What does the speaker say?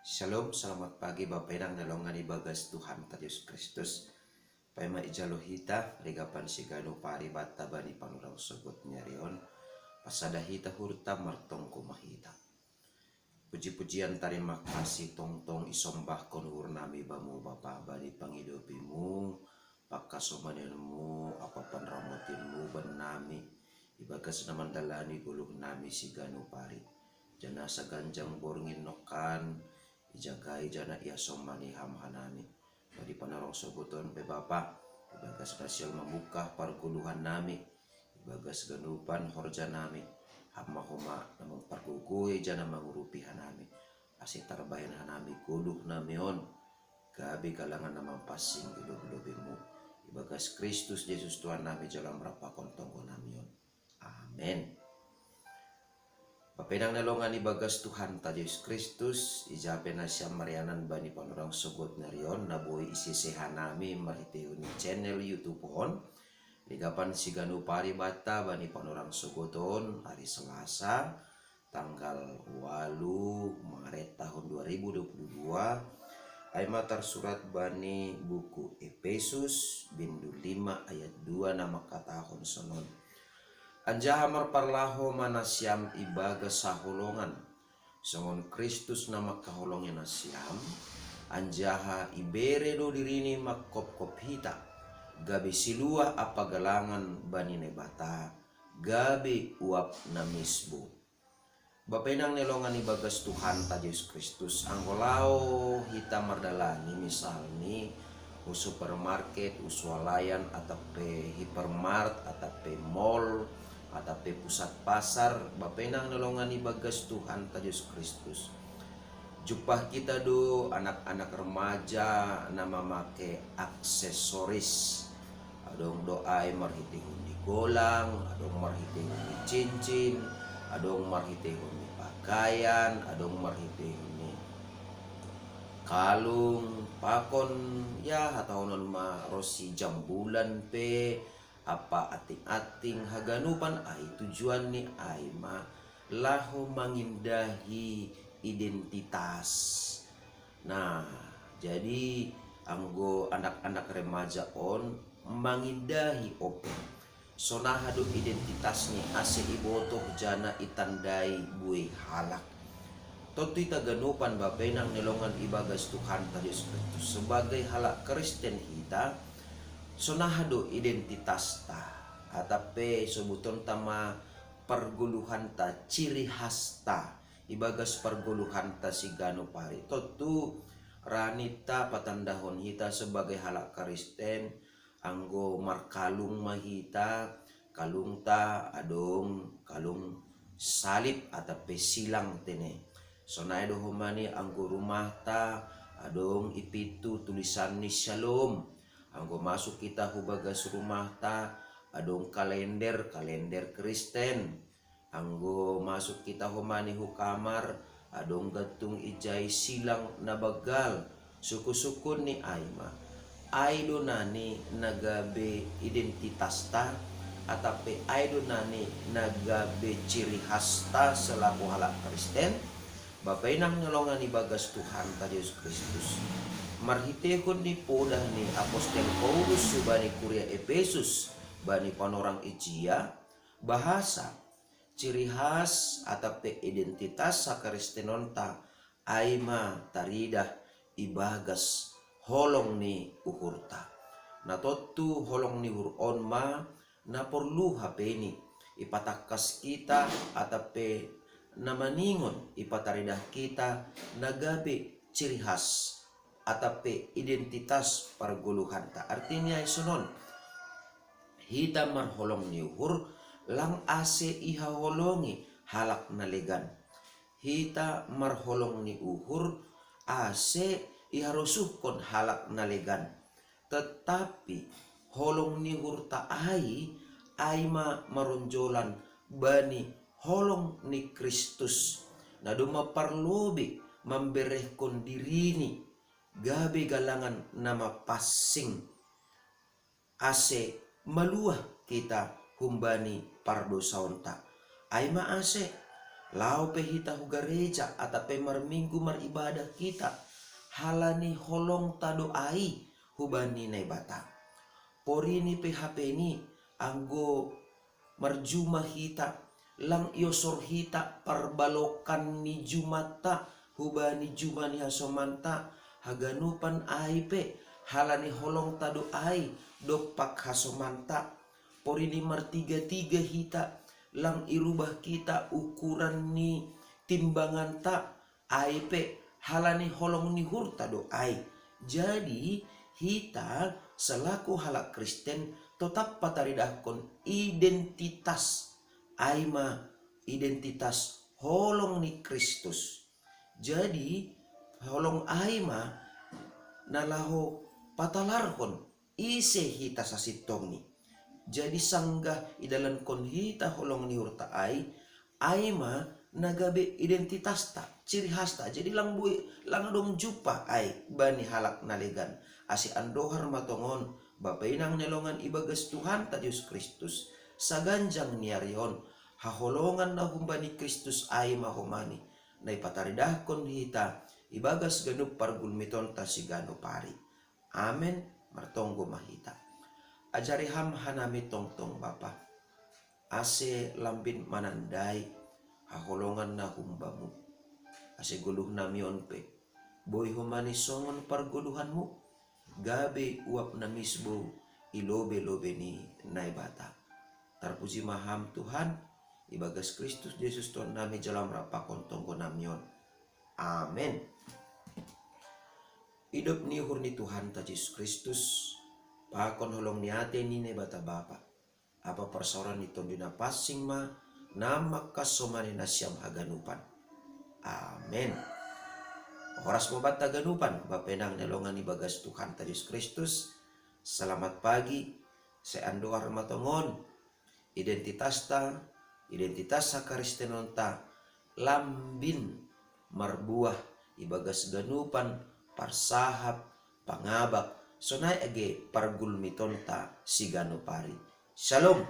Shalom, selamat pagi Bapak Inang nalongan ibagas Tuhan Yesus Kristus. Paima ijalohita, regapan sigano pari bata bani panurang sogot nyarion, pasada hita hurta martong kumahita. Puji-pujian tarima kasih tong-tong isombah konur nami bamu Bapa bani pangidopimu, pakasomanilmu, apa panramotinmu benami, ibagas naman dalani guluh nami sigano pari. Jana sa ganjang borngin nokan, ijagai jana ia somani hamhanami badi panarong sobuton pe Bapa ibagas nasyal membuka parguluhan nami ibagas ganupan horja nami hamma homa namang pargugui jana mangurupi hanami asih tarbayan hanami guluh namion gabi galangan namang pasing ilubimu ibagas Kristus Yesus Tuhan nami jalan merapakon tonggo namion. Amen. Papedang nalongan ibagas Tuhan ta Yesus Kristus ijape na siya marianan bani panurang sugot na riyon na buhay isisehan nami mariteon ni channel YouTube hon ligapan sigano pari bata bani panurang sugoton hari Selasa tanggal 8 Maret tahun 2022 ay matar surat bani buku Efesus bindu 5 ayat 2 na makatahon sonon. Anjaha marparlaho manasyam ibaga sahulongan songon Kristus nama kaholongnya nasyam anjaha ibere do dirini makkop-kop hita gabi silua apa galangan bani nebata gabi uap namisbu bapenang nelongan ibagas Tuhan ta Yesus Kristus anggolao hita mardalani misalni supermarket uswalayan atau hipermart atau mall atau pusat pasar bapenang nolongan ibagas Tuhan ta Yesus Kristus jupah kita do anak-anak remaja nama make aksesoris adong doai marhitihun di golang adong marhitihun di cincin adong marhitihun di pakaian adong marhitihun di kalung pakon ya atau non ma rosi jambulan pe apa ating-ating haganupan ay tujuan ni ay laho mangindahi identitas. Nah jadi anggo anak-anak remaja on mangindahi open sonahado identitas ni ase ibotoh jana itandai buih halak totu ita ganupan bapenang nelongan ibagas Tuhan ta Yesus Kristus sebagai halak Kristen kita sonahado identitas ta atape sebuton tama perguluhan ta ciri khas ta ibagas perguluhan ta sigano pari totu ranita patandahon hita sebagai halak Kristen anggo markalung mahita kalung ta adong kalung salib atape silang tene sonai do humani anggo rumah ta adong ipitu tulisan ni Shalom anggo masuk kita hubagas rumah ta adong kalender Kristen anggo masuk kita humani hu kamar adong gatung ijai silang nabagal suku-suku ni aima aido nani nagabe identitas ta atape aido nani nagabe ciri khas ta selaku halak Kristen bapenang nyolongan ibagas Tuhan ta Yesus Kristus marhitehon ni podah ni Apostel Paulus subani kuria Efesus bani panorang ijia bahasa ciri khas atape identitas sakristenon ta aima taridah ibagas holong ni uhurta na totu holong ni huron ma na perlu hapeni ipatakas kita atape namaningon ipataridah kita nagabe ciri khas atape identitas parguluhan ta artinya isunon hita marholong ni uhur lang ase iha holongi halak nalegan hita marholong ni uhur ase iha rosuhkon halak nalegan tetapi holong ni uhur ta ai ma maronjolan bani holong ni Kristus na dumaparlobi memberehkon dirini gabe galangan nama passing ase maluah kita humbani pardosaonta ay maase Lau pe hita hu gereja atape marminggu maribadah kita. Halani holong tado ai hubani nai bata. Porini PHP ni anggo marjuma hita lang iosor hita parbalokan ni jumata hubani jumani hasomanta haganupan ai pe halani holong tado ai dopak hasomanta. Porini martiga-tiga hita lang irubah kita ukuran ni timbangan ta ai pe halani holong ni hurta do ai. Jadi hita selaku halak Kristen tetap pataridahkon identitas aima identitas holong ni Kristus. Jadi holong aima nalaho patalarkon ise hita sasitongi. Jadi sanggah idalan kon hita holong ni hurta ai aima nagabe identitas ta ciri khas ta. Jadi lang dong jupa ai bani halak nalegan asi andohar matongon bapainang nelongan ibagas Tuhan ta Yesus Kristus saganjang niarion haholongan na humbani Kristus ai mahomani na ipataridahkon hita ibagas ganup pargulmiton ta sigano pari. Amen. Martonggo mahita ajari ham hanami tongtong Bapa ase lambin manandai haholongan na humbamu ase guluh namion pe boy humani songon parguluhanmu gabe uap na misbo ilobe-lobe ni naibata. Tarpuji maham Tuhan ibagas Kristus Yesus Tuhan nami jalam rapakon tonggo namion. Amen. Hidup ni hurni Tuhan ta Yesus Kristus pakon holong ni ate ni nebata Bapa apa persoalan ni tondina passing ma nama kasomani nasyam haganupan. Amen. Horas mobat taganupan bapenang nelongan ibagas Tuhan ta Yesus Kristus. Selamat pagi seandoar matongon identitas ta identitas sakaristenon ta lambin marbuah ibagas ganupan parsahap pangabak sonai age pargulmiton ta sigano pari. Shalom.